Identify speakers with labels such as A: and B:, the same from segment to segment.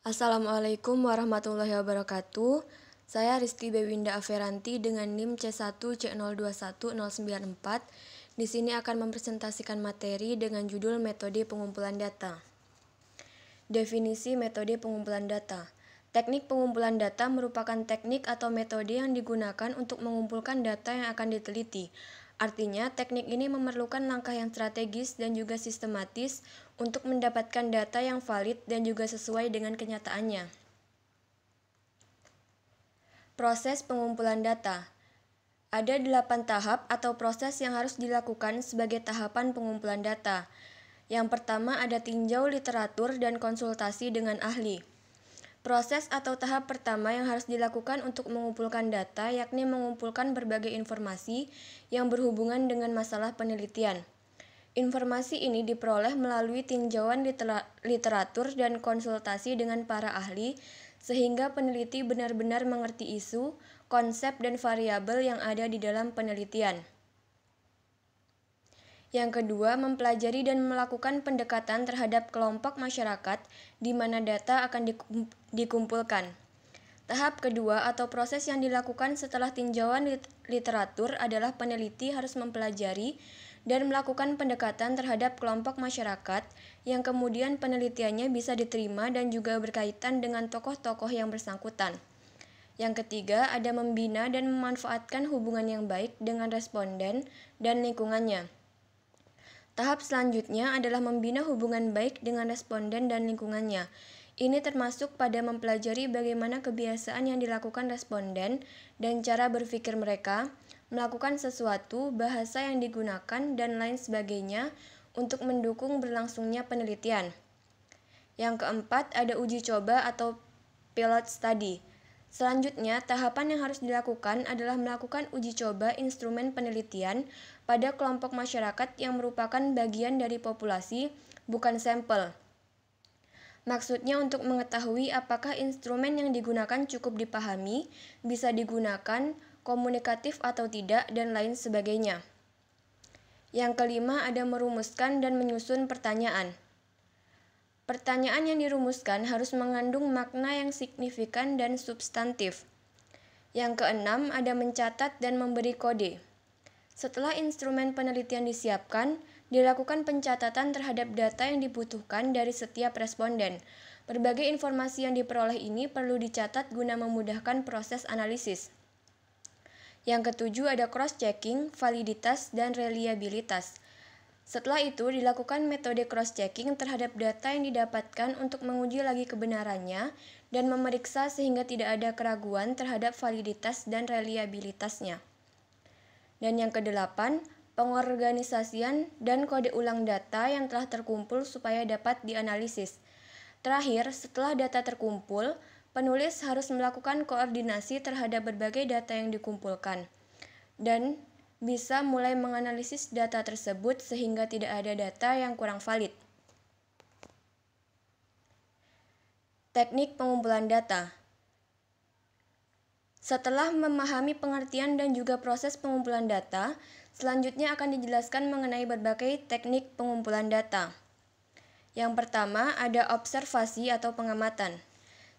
A: Assalamualaikum warahmatullahi wabarakatuh. Saya Rizky Bewinda Aferanti dengan NIM C1C021094. Di sini akan mempresentasikan materi dengan judul Metode Pengumpulan Data. Definisi metode pengumpulan data. Teknik pengumpulan data merupakan teknik atau metode yang digunakan untuk mengumpulkan data yang akan diteliti. Artinya, teknik ini memerlukan langkah yang strategis dan juga sistematis untuk mendapatkan data yang valid dan juga sesuai dengan kenyataannya. Proses pengumpulan data. Ada 8 tahap atau proses yang harus dilakukan sebagai tahapan pengumpulan data. Yang pertama ada tinjau literatur dan konsultasi dengan ahli. Proses atau tahap pertama yang harus dilakukan untuk mengumpulkan data yakni mengumpulkan berbagai informasi yang berhubungan dengan masalah penelitian. Informasi ini diperoleh melalui tinjauan literatur dan konsultasi dengan para ahli sehingga peneliti benar-benar mengerti isu, konsep, dan variabel yang ada di dalam penelitian. Yang kedua, mempelajari dan melakukan pendekatan terhadap kelompok masyarakat di mana data akan dikumpulkan. Tahap kedua atau proses yang dilakukan setelah tinjauan literatur adalah peneliti harus mempelajari dan melakukan pendekatan terhadap kelompok masyarakat yang kemudian penelitiannya bisa diterima dan juga berkaitan dengan tokoh-tokoh yang bersangkutan. Yang ketiga, ada membina dan memanfaatkan hubungan yang baik dengan responden dan lingkungannya. Tahap selanjutnya adalah membina hubungan baik dengan responden dan lingkungannya. Ini termasuk pada mempelajari bagaimana kebiasaan yang dilakukan responden dan cara berpikir mereka, melakukan sesuatu, bahasa yang digunakan, dan lain sebagainya untuk mendukung berlangsungnya penelitian. Yang keempat, ada uji coba atau pilot study. Selanjutnya, tahapan yang harus dilakukan adalah melakukan uji coba instrumen penelitian pada kelompok masyarakat yang merupakan bagian dari populasi, bukan sampel. Maksudnya untuk mengetahui apakah instrumen yang digunakan cukup dipahami, bisa digunakan, komunikatif atau tidak, dan lain sebagainya. Yang kelima ada merumuskan dan menyusun pertanyaan. Pertanyaan yang dirumuskan harus mengandung makna yang signifikan dan substantif. Yang keenam ada mencatat dan memberi kode. Setelah instrumen penelitian disiapkan, dilakukan pencatatan terhadap data yang dibutuhkan dari setiap responden. Berbagai informasi yang diperoleh ini perlu dicatat guna memudahkan proses analisis. Yang ketujuh ada cross-checking, validitas, dan reliabilitas. Setelah itu dilakukan metode cross-checking terhadap data yang didapatkan untuk menguji lagi kebenarannya dan memeriksa sehingga tidak ada keraguan terhadap validitas dan reliabilitasnya. Dan yang kedelapan, pengorganisasian dan kode ulang data yang telah terkumpul supaya dapat dianalisis. Terakhir, setelah data terkumpul, penulis harus melakukan koordinasi terhadap berbagai data yang dikumpulkan dan bisa mulai menganalisis data tersebut sehingga tidak ada data yang kurang valid. Teknik pengumpulan data. Setelah memahami pengertian dan juga proses pengumpulan data, selanjutnya akan dijelaskan mengenai berbagai teknik pengumpulan data. Yang pertama ada observasi atau pengamatan.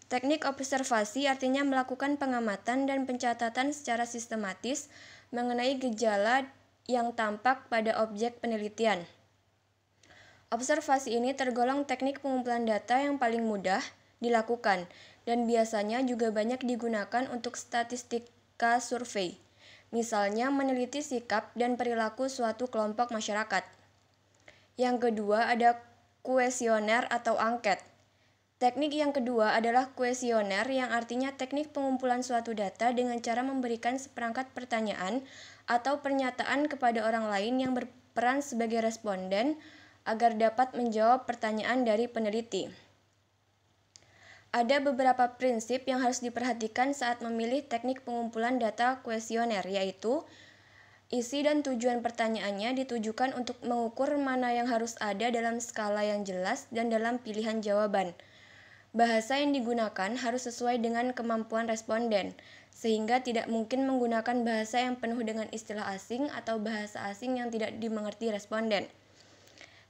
A: Teknik observasi artinya melakukan pengamatan dan pencatatan secara sistematis mengenai gejala yang tampak pada objek penelitian. Observasi ini tergolong teknik pengumpulan data yang paling mudah dilakukan dan biasanya juga banyak digunakan untuk statistika survei, misalnya meneliti sikap dan perilaku suatu kelompok masyarakat. Yang kedua ada kuesioner atau angket. Teknik yang kedua adalah kuesioner yang artinya teknik pengumpulan suatu data dengan cara memberikan seperangkat pertanyaan atau pernyataan kepada orang lain yang berperan sebagai responden agar dapat menjawab pertanyaan dari peneliti. Ada beberapa prinsip yang harus diperhatikan saat memilih teknik pengumpulan data kuesioner, yaitu isi dan tujuan pertanyaannya ditujukan untuk mengukur mana yang harus ada dalam skala yang jelas dan dalam pilihan jawaban. Bahasa yang digunakan harus sesuai dengan kemampuan responden, sehingga tidak mungkin menggunakan bahasa yang penuh dengan istilah asing atau bahasa asing yang tidak dimengerti responden.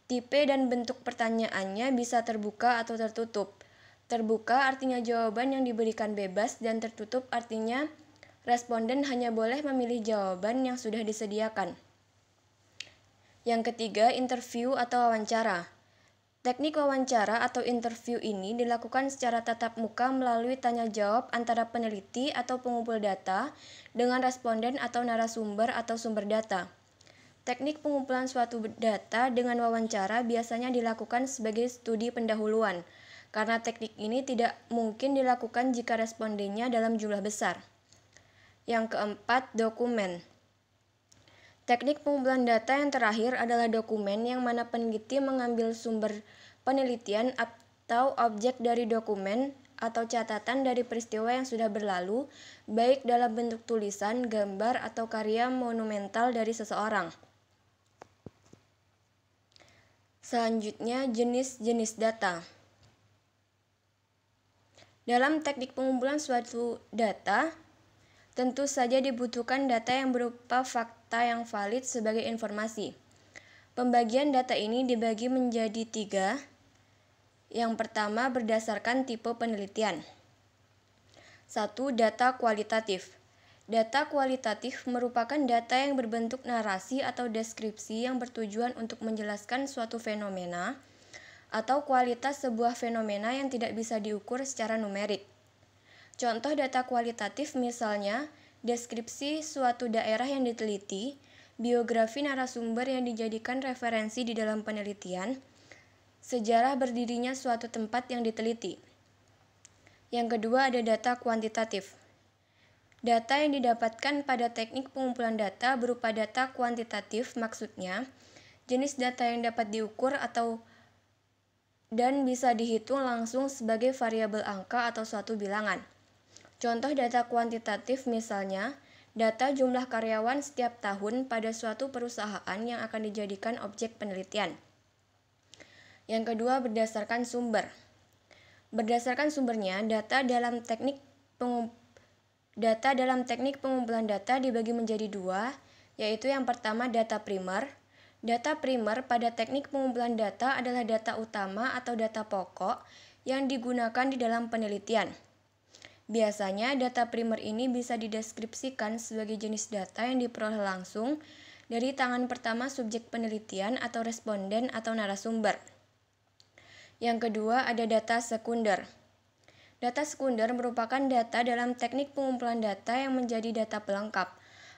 A: Tipe dan bentuk pertanyaannya bisa terbuka atau tertutup. Terbuka artinya jawaban yang diberikan bebas, dan tertutup artinya responden hanya boleh memilih jawaban yang sudah disediakan. Yang ketiga, interview atau wawancara. Teknik wawancara atau interview ini dilakukan secara tatap muka melalui tanya jawab antara peneliti atau pengumpul data dengan responden atau narasumber atau sumber data. Teknik pengumpulan suatu data dengan wawancara biasanya dilakukan sebagai studi pendahuluan, karena teknik ini tidak mungkin dilakukan jika respondennya dalam jumlah besar. Yang keempat, dokumen. Teknik pengumpulan data yang terakhir adalah dokumen, yang mana peneliti mengambil sumber penelitian atau objek dari dokumen atau catatan dari peristiwa yang sudah berlalu, baik dalam bentuk tulisan, gambar, atau karya monumental dari seseorang. Selanjutnya, jenis-jenis data. Dalam teknik pengumpulan suatu data, tentu saja dibutuhkan data yang berupa fakta yang valid sebagai informasi. Pembagian data ini dibagi menjadi 3. Yang pertama, berdasarkan tipe penelitian. 1. Data kualitatif. Data kualitatif merupakan data yang berbentuk narasi atau deskripsi yang bertujuan untuk menjelaskan suatu fenomena atau kualitas sebuah fenomena yang tidak bisa diukur secara numerik. Contoh data kualitatif misalnya deskripsi suatu daerah yang diteliti, biografi narasumber yang dijadikan referensi di dalam penelitian, sejarah berdirinya suatu tempat yang diteliti. Yang kedua, ada data kuantitatif. Data yang didapatkan pada teknik pengumpulan data berupa data kuantitatif, maksudnya jenis data yang dapat diukur dan bisa dihitung langsung sebagai variabel angka atau suatu bilangan. Contoh data kuantitatif misalnya data jumlah karyawan setiap tahun pada suatu perusahaan yang akan dijadikan objek penelitian. Yang kedua, berdasarkan sumber. Berdasarkan sumbernya, data dalam teknik pengumpulan data dibagi menjadi 2, yaitu yang pertama data primer. Data primer pada teknik pengumpulan data adalah data utama atau data pokok yang digunakan di dalam penelitian. Biasanya data primer ini bisa dideskripsikan sebagai jenis data yang diperoleh langsung dari tangan pertama subjek penelitian atau responden atau narasumber. Yang kedua, ada data sekunder. Data sekunder merupakan data dalam teknik pengumpulan data yang menjadi data pelengkap.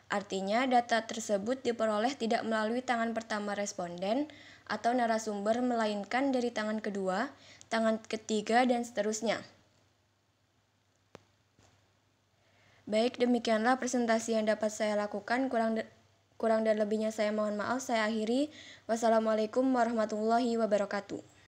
A: Artinya, data tersebut diperoleh tidak melalui tangan pertama responden atau narasumber, melainkan dari tangan kedua, tangan ketiga, dan seterusnya. Baik, demikianlah presentasi yang dapat saya lakukan. Kurang dan lebihnya saya mohon maaf. Saya akhiri. Wassalamualaikum warahmatullahi wabarakatuh.